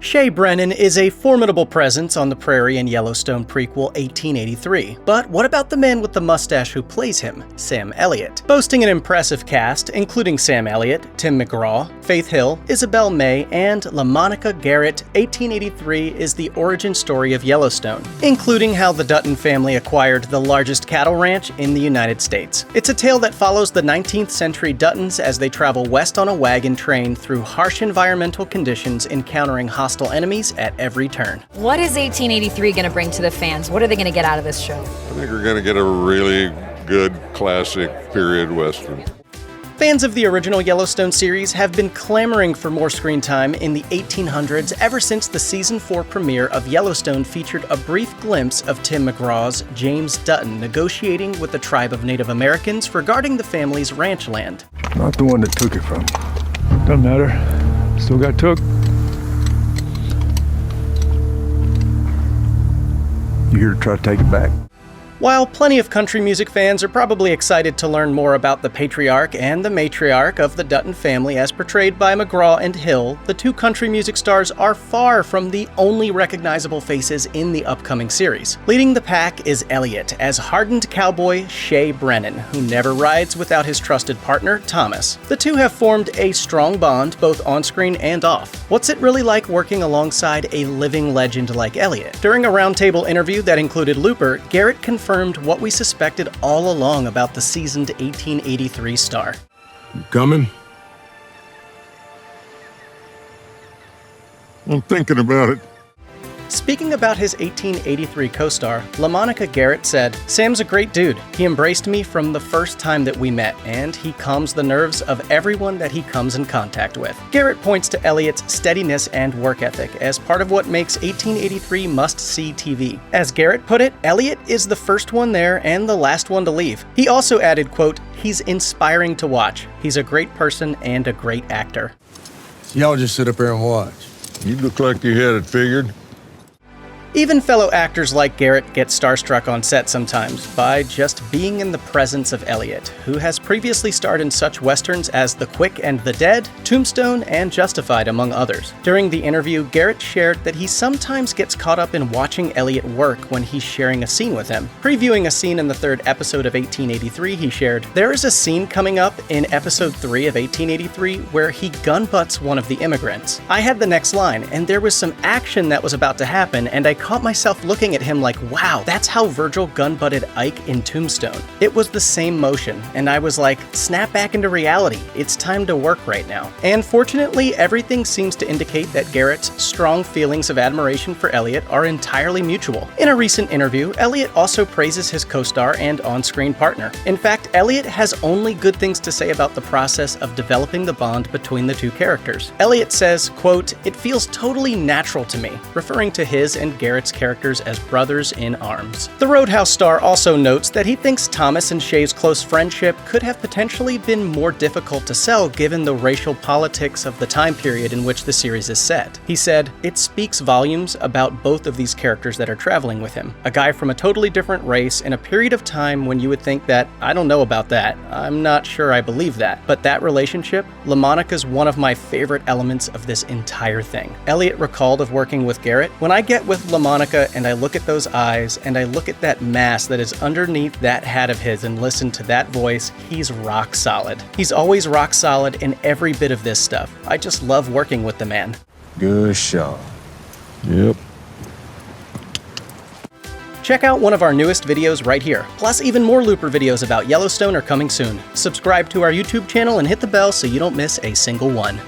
Shea Brennan is a formidable presence on the prairie in Yellowstone prequel 1883. But what about the man with the mustache who plays him, Sam Elliott? Boasting an impressive cast, including Sam Elliott, Tim McGraw, Faith Hill, Isabel May, and LaMonica Garrett, 1883 is the origin story of Yellowstone, including how the Dutton family acquired the largest cattle ranch in the United States. It's a tale that follows the 19th century Duttons as they travel west on a wagon train through harsh environmental conditions, encountering hostile enemies at every turn. What is 1883 going to bring to the fans? What are they going to get out of this show? I think we're going to get a really good classic period Western. Fans of the original Yellowstone series have been clamoring for more screen time in the 1800s ever since the season 4 premiere of Yellowstone featured a brief glimpse of Tim McGraw's James Dutton negotiating with a tribe of Native Americans regarding the family's ranch land. Not the one that took it from. Doesn't matter. Still got took. You here to try to take it back? While plenty of country music fans are probably excited to learn more about the patriarch and the matriarch of the Dutton family as portrayed by McGraw and Hill, the two country music stars are far from the only recognizable faces in the upcoming series. Leading the pack is Elliott as hardened cowboy Shea Brennan, who never rides without his trusted partner, Thomas. The two have formed a strong bond both on-screen and off. What's it really like working alongside a living legend like Elliott? During a roundtable interview that included Looper, Garrett confirmed what we suspected all along about the seasoned 1883 star. You coming? I'm thinking about it. Speaking about his 1883 co-star, LaMonica Garrett said, "Sam's a great dude. He embraced me from the first time that we met, and he calms the nerves of everyone that he comes in contact with." Garrett points to Elliott's steadiness and work ethic as part of what makes 1883 must-see TV. As Garrett put it, Elliott is the first one there and the last one to leave. He also added, quote, "He's inspiring to watch. He's a great person and a great actor." Y'all just sit up here and watch. You look like you had it figured. Even fellow actors like Garrett get starstruck on set sometimes by just being in the presence of Elliott, who has previously starred in such westerns as The Quick and the Dead, Tombstone, and Justified, among others. During the interview, Garrett shared that he sometimes gets caught up in watching Elliott work when he's sharing a scene with him. Previewing a scene in the third episode of 1883, he shared, "There is a scene coming up in episode 3 of 1883 where he gun-butts one of the immigrants. I had the next line, and there was some action that was about to happen, and I caught myself looking at him like, wow, that's how Virgil gun-butted Ike in Tombstone. It was the same motion, and I was like, snap back into reality. It's time to work right now." And fortunately, everything seems to indicate that Garrett's strong feelings of admiration for Elliott are entirely mutual. In a recent interview, Elliott also praises his co-star and on-screen partner. In fact, Elliott has only good things to say about the process of developing the bond between the two characters. Elliott says, quote, "It feels totally natural to me," referring to his and Garrett's characters as brothers in arms. The Roadhouse star also notes that he thinks Thomas and Shea's close friendship could have potentially been more difficult to sell given the racial politics of the time period in which the series is set. He said, "It speaks volumes about both of these characters that are traveling with him. A guy from a totally different race in a period of time when you would think that, I don't know about that, I'm not sure I believe that. But that relationship, LaMonica's one of my favorite elements of this entire thing." Elliott recalled of working with Garrett, "When I get with LaMonica and I look at those eyes and I look at that mask that is underneath that hat of his and listen to that voice, he's rock solid. He's always rock solid in every bit of this stuff. I just love working with the man." Good shot. Yep. Check out one of our newest videos right here. Plus, even more Looper videos about Yellowstone are coming soon. Subscribe to our YouTube channel and hit the bell so you don't miss a single one.